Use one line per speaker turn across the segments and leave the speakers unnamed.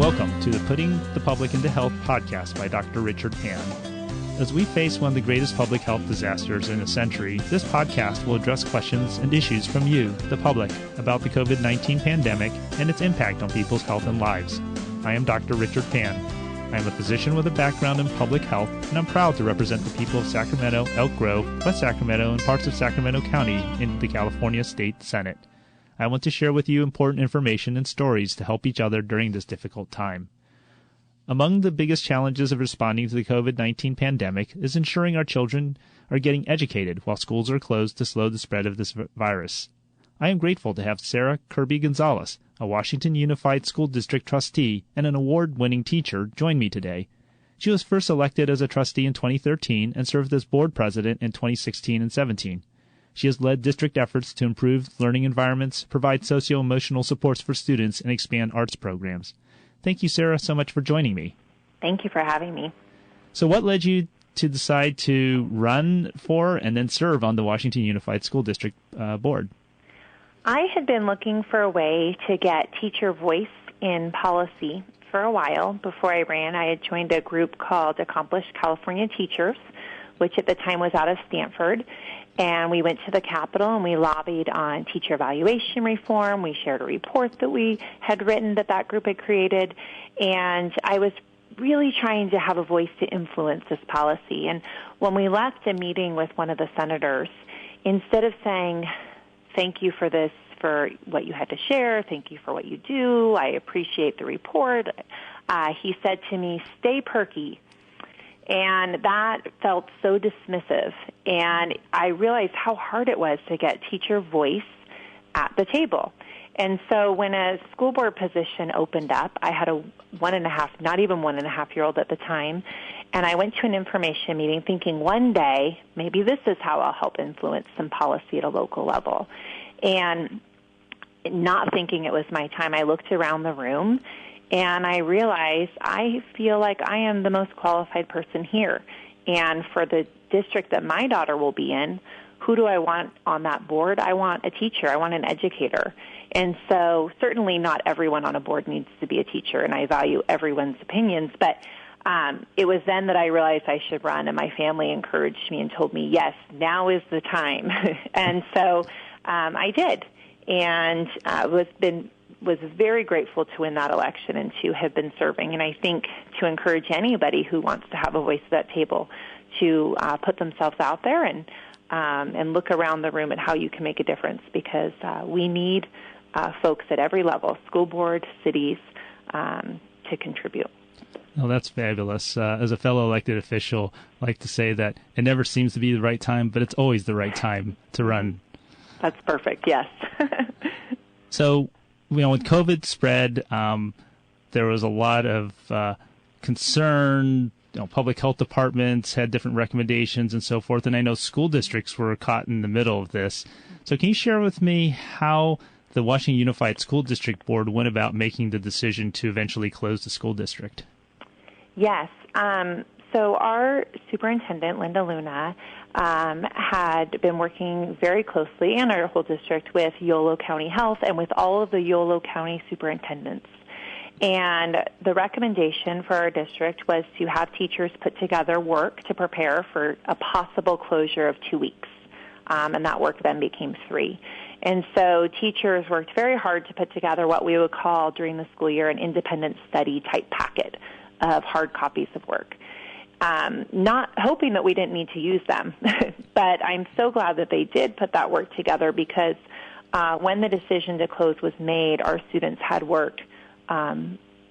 Welcome to the Putting the Public into Health podcast by Dr. Richard Pan. As we face one of the greatest public health disasters in a century, this podcast will address questions and issues from you, the public, about the COVID-19 pandemic and its impact on people's health and lives. I am Dr. Richard Pan. I am a physician with a background in public health, and I'm proud to represent the people of Sacramento, Elk Grove, West Sacramento, and parts of Sacramento County in the California State Senate. I want to share with you important information and stories to help each other during this difficult time. Among the biggest challenges of responding to the COVID-19 pandemic is ensuring our children are getting educated while schools are closed to slow the spread of this virus. I am grateful to have Sarah Kirby-Gonzalez, a Washington Unified School District Trustee and an award-winning teacher, join me today. She was first elected as a trustee in 2013 and served as board president in 2016 and 17. She has led district efforts to improve learning environments, provide socio-emotional supports for students, and expand arts programs. Thank you, Sarah, so much for joining me.
Thank you for having me.
So what led you to decide to run for and then serve on the Washington Unified School District Board?
I had been looking for a way to get teacher voice in policy for a while. Before I ran, I had joined a group called Accomplished California Teachers, which at the time was out of Stanford. And we went to the Capitol and we lobbied on teacher evaluation reform. We shared a report that we had written that group had created. And I was really trying to have a voice to influence this policy. And when we left a meeting with one of the senators, instead of saying, thank you for this, for what you had to share, thank you for what you do, I appreciate the report, he said to me, stay perky. And that felt so dismissive. And I realized how hard it was to get teacher voice at the table. And so when a school board position opened up, I had a not even 1.5-year-old at the time, and I went to an information meeting thinking one day, maybe this is how I'll help influence some policy at a local level. And not thinking it was my time, I looked around the room, and I realized I feel like I am the most qualified person here. And for the district that my daughter will be in, who do I want on that board? I want a teacher. I want an educator. And so certainly not everyone on a board needs to be a teacher, and I value everyone's opinions. But it was then that I realized I should run, and my family encouraged me and told me, yes, now is the time. And so I did, and was very grateful to win that election and to have been serving. And I think to encourage anybody who wants to have a voice at that table to put themselves out there and look around the room at how you can make a difference, because we need folks at every level, school board, cities, to contribute.
Oh, that's fabulous. As a fellow elected official, I like to say that it never seems to be the right time, but it's always the right time to run.
That's perfect, yes.
So, when COVID spread, there was a lot of concern. Public health departments had different recommendations and so forth, and I know school districts were caught in the middle of this. So can you share with me how the Washington Unified School District Board went about making the decision to eventually close the school district?
Yes. So our superintendent, Linda Luna, had been working very closely, and our whole district, with Yolo County Health and with all of the Yolo County superintendents. And the recommendation for our district was to have teachers put together work to prepare for a possible closure of 2 weeks. And that work then became 3. And so teachers worked very hard to put together what we would call during the school year an independent study type packet of hard copies of work. Not hoping that we didn't need to use them, but I'm so glad that they did put that work together, because when the decision to close was made, our students had work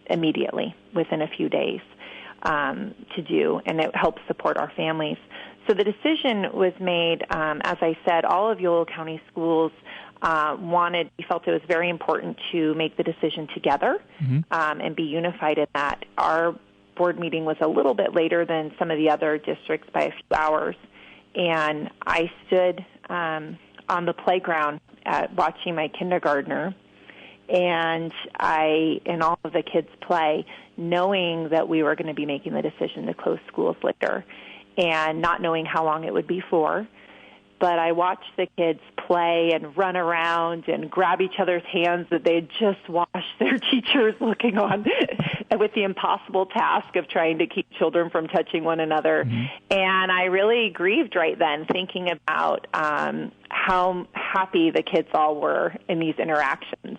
immediately, within a few days, to do, and it helped support our families. So the decision was made, as I said, all of Yolo County schools we felt it was very important to make the decision together and be unified in that. Our board meeting was a little bit later than some of the other districts by a few hours, and I stood on the playground watching my kindergartner, and all of the kids play, knowing that we were going to be making the decision to close schools later, and not knowing how long it would be for. But I watched the kids play and run around and grab each other's hands that they had just watched their teachers looking on. with the impossible task of trying to keep children from touching one another. Mm-hmm. And I really grieved right then, thinking about how happy the kids all were in these interactions.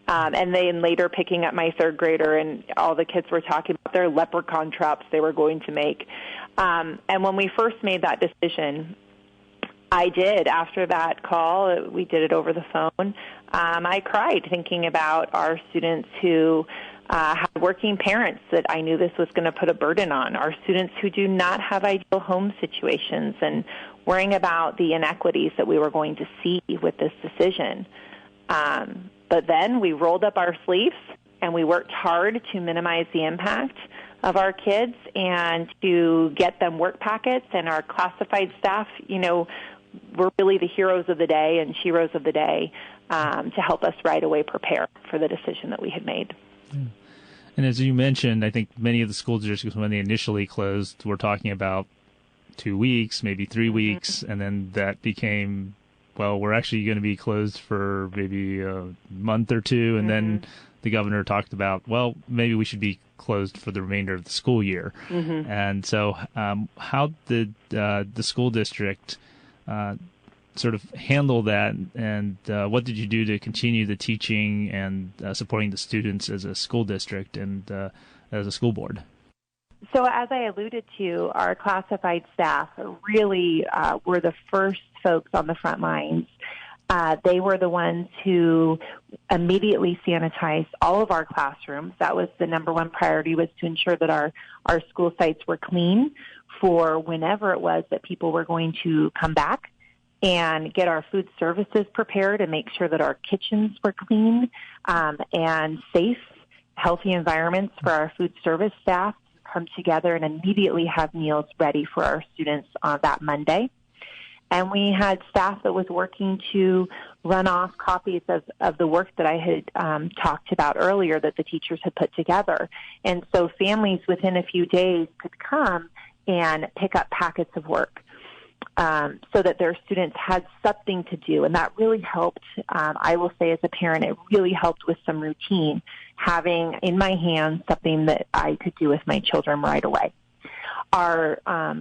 And then later picking up my third grader, and all the kids were talking about their leprechaun traps they were going to make. And when we first made that decision, I did. After that call, we did it over the phone. I cried thinking about our students who had working parents that I knew this was going to put a burden on, our students who do not have ideal home situations, and worrying about the inequities that we were going to see with this decision. But then we rolled up our sleeves and we worked hard to minimize the impact of our kids and to get them work packets, and our classified staff, were really the heroes of the day and sheroes of the day to help us right away prepare for the decision that we had made.
Yeah. And as you mentioned, I think many of the school districts, when they initially closed, were talking about 2 weeks, maybe 3 weeks, and then that became, well, we're actually going to be closed for maybe a month or two, and then the governor talked about, well, maybe we should be closed for the remainder of the school year. And so how did the school district sort of handle that, and what did you do to continue the teaching and supporting the students as a school district and as a school board?
So as I alluded to, our classified staff really were the first folks on the front lines. They were the ones who immediately sanitized all of our classrooms. That was the number one priority, was to ensure that our school sites were clean for whenever it was that people were going to come back, and get our food services prepared and make sure that our kitchens were clean and safe, healthy environments for our food service staff to come together and immediately have meals ready for our students on that Monday. And we had staff that was working to run off copies of the work that I had talked about earlier that the teachers had put together. And so families within a few days could come and pick up packets of work so that their students had something to do. And that really helped. I will say as a parent, it really helped with some routine, having in my hands something that I could do with my children right away. Our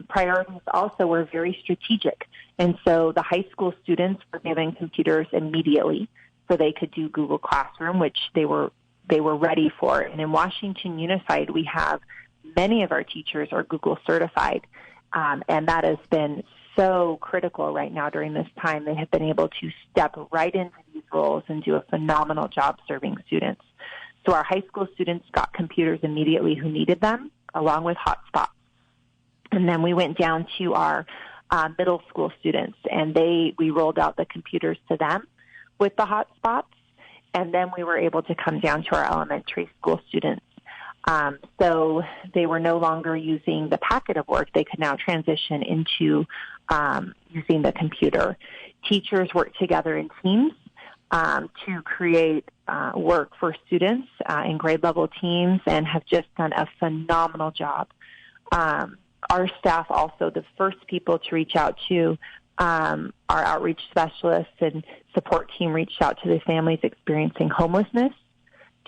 priorities also were very strategic. And so the high school students were given computers immediately so they could do Google Classroom, which they were ready for. And in Washington Unified, we have many of our teachers are Google certified. And that has been so critical right now during this time. They have been able to step right into these roles and do a phenomenal job serving students. So our high school students got computers immediately who needed them, along with hotspots. And then we went down to our middle school students, and we rolled out the computers to them with the hotspots. And then we were able to come down to our elementary school students. So they were no longer using the packet of work. They could now transition into using the computer. Teachers worked together in teams to create work for students in grade level teams, and have just done a phenomenal job. Our staff also, the first people to reach out to, our outreach specialists and support team reached out to the families experiencing homelessness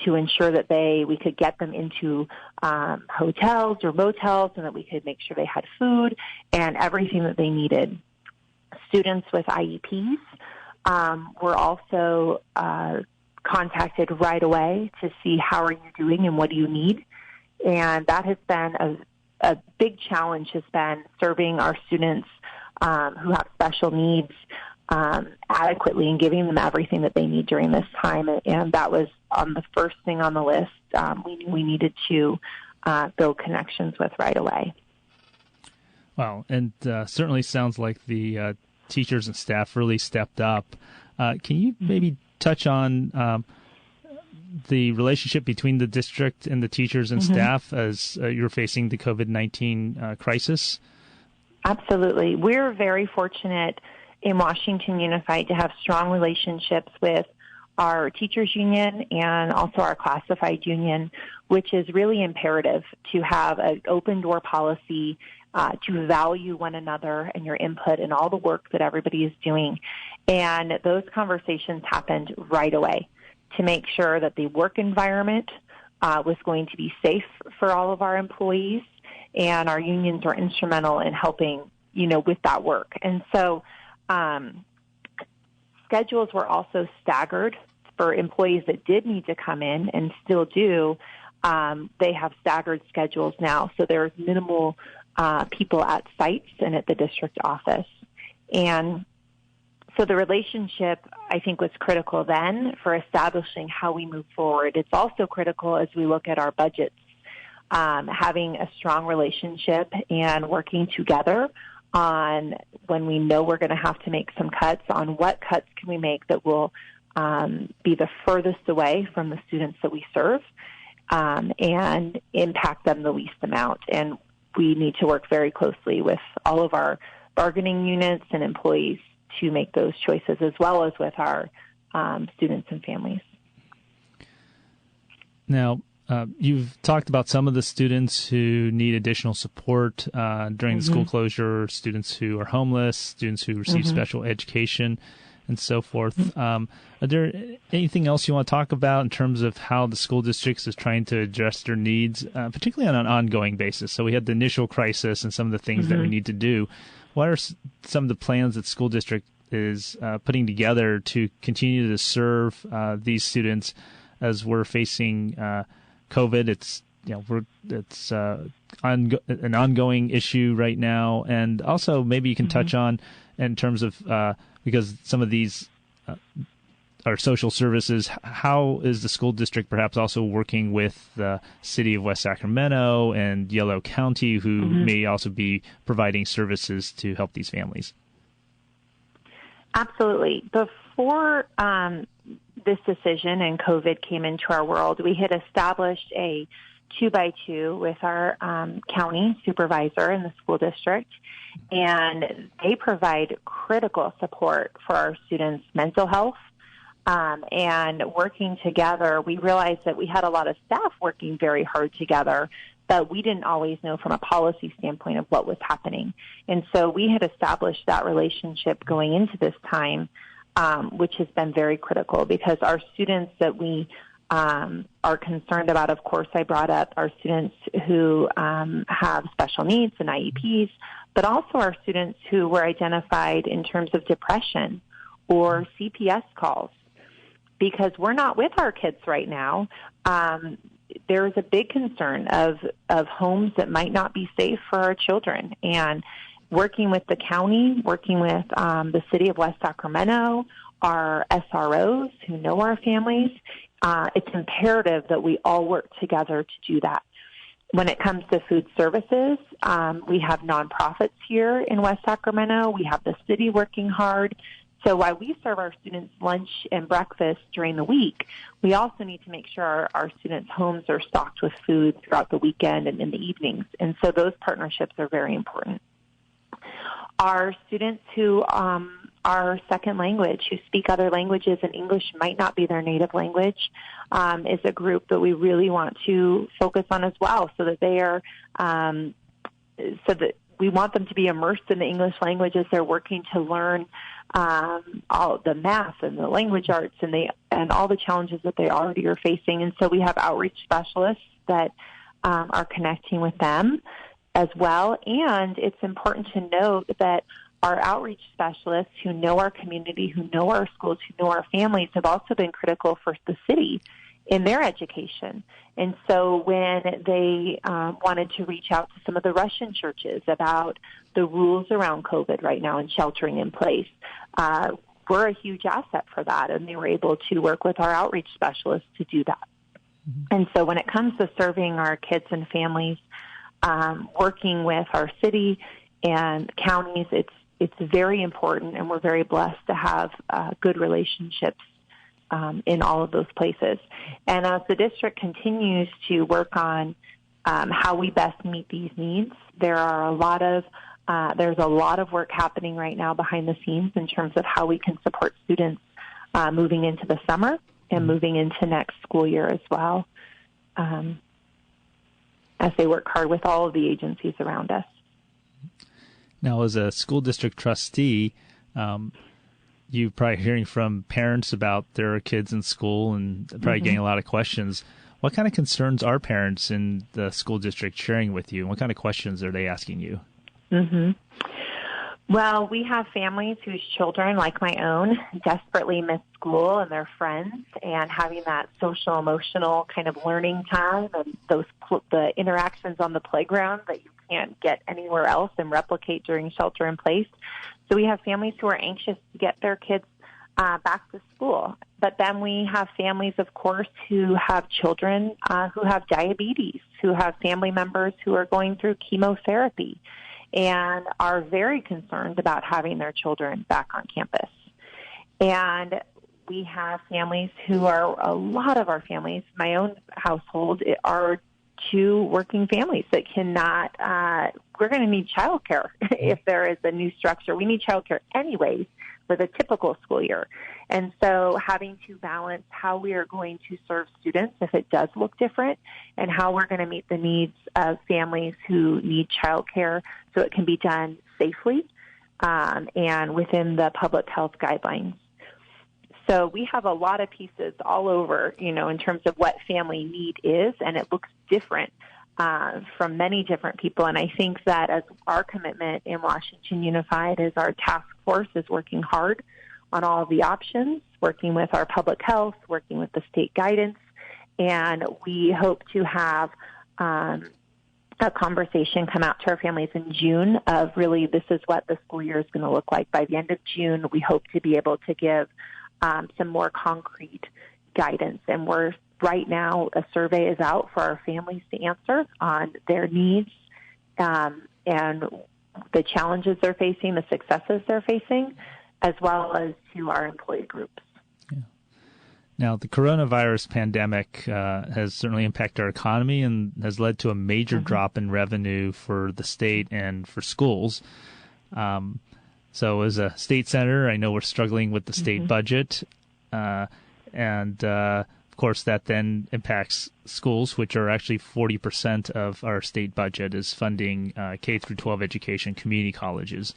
to ensure that we could get them into hotels or motels, and that we could make sure they had food and everything that they needed. Students with IEPs were also contacted right away to see how are you doing and what do you need. And that has been a big challenge, has been serving our students who have special needs adequately and giving them everything that they need during this time. And that was on the first thing on the list we needed to build connections with right away.
Wow, and certainly sounds like the teachers and staff really stepped up. Can you maybe touch on the relationship between the district and the teachers and staff as you're facing the COVID-19 crisis? Absolutely.
We're very fortunate in Washington Unified to have strong relationships with our teachers union and also our classified union, which is really imperative to have an open door policy to value one another and your input and all the work that everybody is doing. And those conversations happened right away to make sure that the work environment was going to be safe for all of our employees, and our unions were instrumental in helping, with that work. And so schedules were also staggered for employees that did need to come in and still do. They have staggered schedules now, so there's minimal people at sites and at the district office. And so the relationship, I think, was critical then for establishing how we move forward. It's also critical as we look at our budgets, having a strong relationship and working together on when we know we're going to have to make some cuts, on what cuts can we make that will be the furthest away from the students that we serve and impact them the least amount. And we need to work very closely with all of our bargaining units and employees to make those choices, as well as with our students and families.
Now, you've talked about some of the students who need additional support during the school closure, students who are homeless, students who receive special education, and so forth. Are there anything else you want to talk about in terms of how the school districts is trying to address their needs, particularly on an ongoing basis? So we had the initial crisis and some of the things that we need to do. What are some of the plans that the school district is putting together to continue to serve these students as we're facing COVID? It's an ongoing issue right now, and also maybe you can touch on in terms of because some of these are social services. How is the school district perhaps also working with the city of West Sacramento and Yolo County, who may also be providing services to help these families?
Absolutely. Before this decision and COVID came into our world, we had established a 2x2 with our county supervisor in the school district, and they provide critical support for our students' mental health. And working together, we realized that we had a lot of staff working very hard together, but we didn't always know from a policy standpoint of what was happening. And so we had established that relationship going into this time, which has been very critical, because our students that we are concerned about, of course, I brought up our students who have special needs and IEPs, but also our students who were identified in terms of depression or CPS calls. Because we're not with our kids right now, there is a big concern of homes that might not be safe for our children. And working with the county, working with the city of West Sacramento, our SROs who know our families, it's imperative that we all work together to do that. When it comes to food services, we have nonprofits here in West Sacramento. We have the city working hard. So while we serve our students lunch and breakfast during the week, we also need to make sure our students' homes are stocked with food throughout the weekend and in the evenings. And so those partnerships are very important. Our students who are second language, who speak other languages and English might not be their native language, is a group that we really want to focus on as well, so that they are, so that we want them to be immersed in the English language as they're working to learn all the math and the language arts and all the challenges that they already are facing. And so we have outreach specialists that are connecting with them as well. And it's important to note that our outreach specialists who know our community, who know our schools, who know our families, have also been critical for the city in their education. And so when they wanted to reach out to some of the Russian churches about the rules around COVID right now and sheltering in place, we're a huge asset for that, and they were able to work with our outreach specialists to do that. And so when it comes to serving our kids and families, working with our city and counties, it's very important, and we're very blessed to have good relationships in all of those places. And as the district continues to work on how we best meet these needs, there's a lot of work happening right now behind the scenes in terms of how we can support students moving into the summer and moving into next school year as well, as they work hard with all of the agencies around us.
Now, as a school district trustee, you're probably hearing from parents about their kids in school and probably getting a lot of questions. What kind of concerns are parents in the school district sharing with you? What kind of questions are they asking you?
Mm-hmm. Well, we have families whose children, like my own, desperately miss school and their friends, and having that social, emotional kind of learning time and the interactions on the playground that you can't get anywhere else and replicate during shelter in place. So we have families who are anxious to get their kids back to school. But then we have families, of course, who have children who have diabetes, who have family members who are going through chemotherapy, and are very concerned about having their children back on campus. And we have families who are, a lot of our families, my own household, are two working families that cannot, we're going to need childcare if there is a new structure. We need childcare anyways for the typical school year. And so having to balance how we are going to serve students if it does look different, and how we're going to meet the needs of families who need childcare so it can be done safely and within the public health guidelines. So we have a lot of pieces all over, in terms of what family need is, and it looks different from many different people. And I think that as our commitment in Washington Unified is our task force is working hard on all of the options, working with our public health, working with the state guidance, and we hope to have a conversation come out to our families in June of really this is what the school year is going to look like. By the end of June, we hope to be able to give some more concrete guidance. And right now, a survey is out for our families to answer on their needs and the challenges they're facing, the successes they're facing, as well as to our employee groups.
Yeah. Now, the coronavirus pandemic has certainly impacted our economy and has led to a major drop in revenue for the state and for schools. So as a state senator, I know we're struggling with the state budget. And of course, that then impacts schools, which are actually 40% of our state budget is funding K through 12 education, community colleges.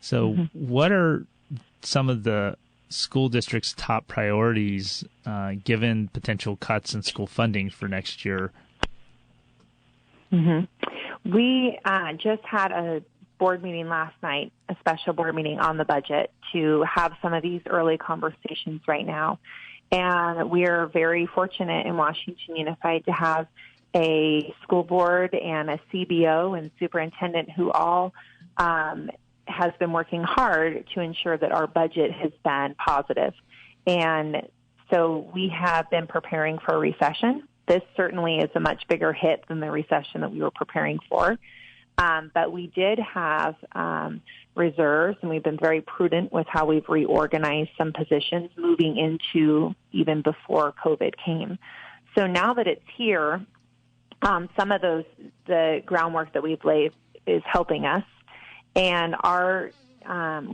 So what are some of the school district's top priorities given potential cuts in school funding for next year?
We just had a board meeting last night, a special board meeting on the budget to have some of these early conversations right now. And we are very fortunate in Washington Unified to have a school board and a CBO and superintendent who all has been working hard to ensure that our budget has been positive. And so we have been preparing for a recession. This certainly is a much bigger hit than the recession that we were preparing for. But we did have reserves, and we've been very prudent with how we've reorganized some positions moving into even before COVID came. So now that it's here, some of the groundwork that we've laid is helping us. And our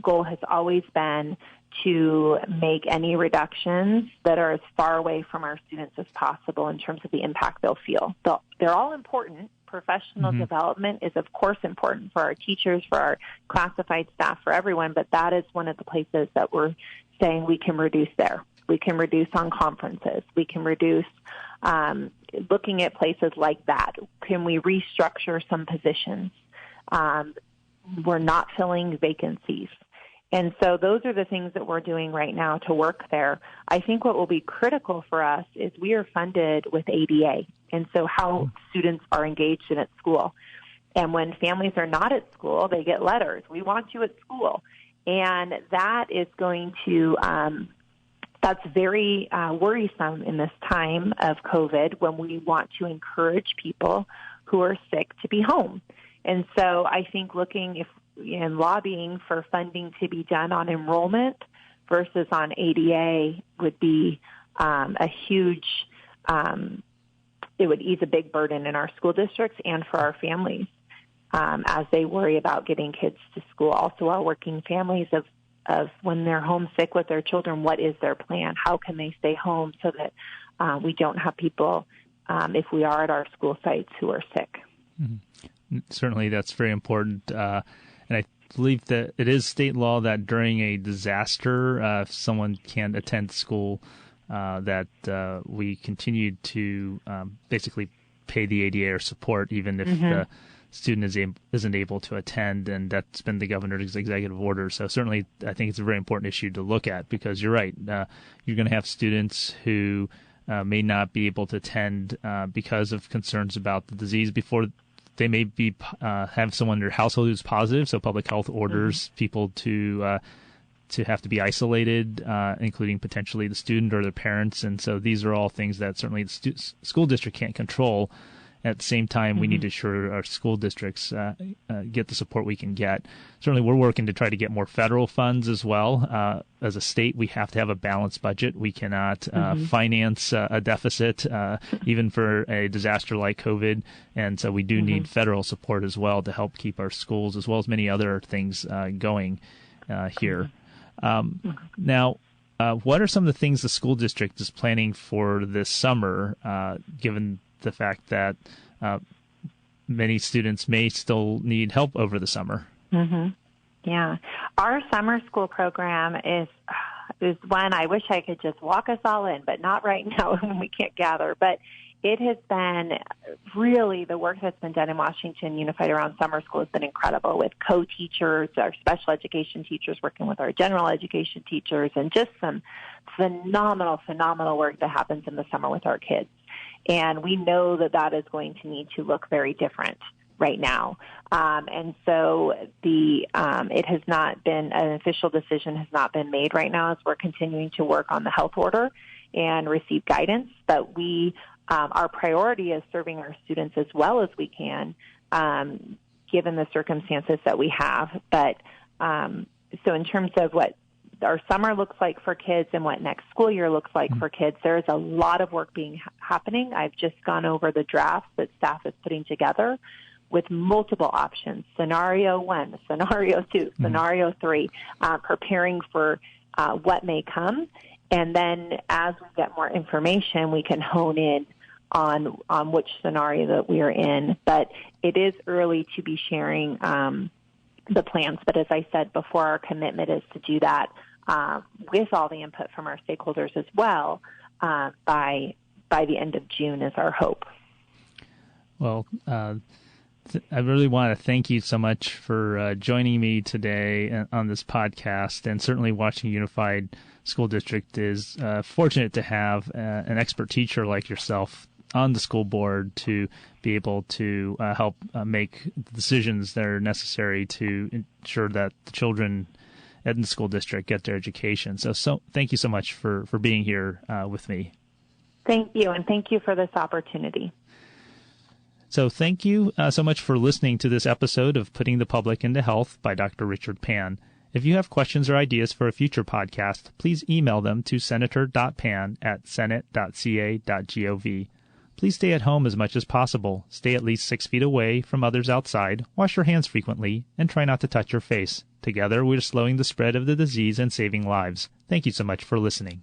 goal has always been to make any reductions that are as far away from our students as possible in terms of the impact they'll feel. They're all important. Professional development is, of course, important for our teachers, for our classified staff, for everyone, but that is one of the places that we're saying we can reduce there. We can reduce on conferences. We can reduce looking at places like that. Can we restructure some positions? We're not filling vacancies. And so those are the things that we're doing right now to work there. I think what will be critical for us is we are funded with ADA, and so how students are engaged in at school. And when families are not at school, they get letters. We want you at school. And that is going to, that's very worrisome in this time of COVID when we want to encourage people who are sick to be home. And so I think looking in lobbying for funding to be done on enrollment versus on ADA would be a huge, it would ease a big burden in our school districts and for our families as they worry about getting kids to school. Also, our working families of when they're homesick with their children, what is their plan? How can they stay home so that we don't have people, if we are at our school sites, who are sick?
Certainly, that's very important. And I believe that it is state law that during a disaster, if someone can't attend school that we continue to basically pay the ADA or support even if the student isn't able to attend, and that's been the governor's executive order. So certainly I think it's a very important issue to look at, because you're right. You're going to have students who may not be able to attend because of concerns about the disease before they may be have someone in their household who's positive. So public health orders people to have to be isolated, including potentially the student or their parents. And so these are all things that certainly the school district can't control. At the same time, we need to ensure our school districts get the support we can get. Certainly, we're working to try to get more federal funds as well. As a state, we have to have a balanced budget. We cannot finance a deficit, even for a disaster like COVID. And so we do need federal support as well to help keep our schools, as well as many other things, going here. Now, what are some of the things the school district is planning for this summer, given the fact that many students may still need help over the summer?
Yeah. Our summer school program is one I wish I could just walk us all in, but not right now when we can't gather. But it has been really, the work that's been done in Washington Unified around summer school has been incredible, with co-teachers, our special education teachers working with our general education teachers, and just some phenomenal work that happens in the summer with our kids. And we know that that is going to need to look very different right now. And so it has not been, an official decision has not been made right now, as we're continuing to work on the health order and receive guidance. But our priority is serving our students as well as we can, given the circumstances that we have. But so in terms of what our summer looks like for kids and what next school year looks like for kids, there is a lot of work happening. I've just gone over the draft that staff is putting together with multiple options: scenario 1, scenario 2, scenario 3, preparing for what may come. And then as we get more information, we can hone in on which scenario that we are in. But it is early to be sharing the plans. But as I said before, our commitment is to do that with all the input from our stakeholders as well by the end of June is our hope.
Well, I really want to thank you so much for joining me today on this podcast. And certainly Washington Unified School District is fortunate to have an expert teacher like yourself on the school board to be able to help make decisions that are necessary to ensure that the children in the school district get their education. So thank you so much for being here with me.
Thank you, and thank you for this opportunity.
So thank you so much for listening to this episode of Putting the Public into Health by Dr. Richard Pan. If you have questions or ideas for a future podcast, please email them to senator.pan@senate.ca.gov. Please stay at home as much as possible. Stay at least 6 feet away from others outside. Wash your hands frequently, and try not to touch your face. Together, we're slowing the spread of the disease and saving lives. Thank you so much for listening.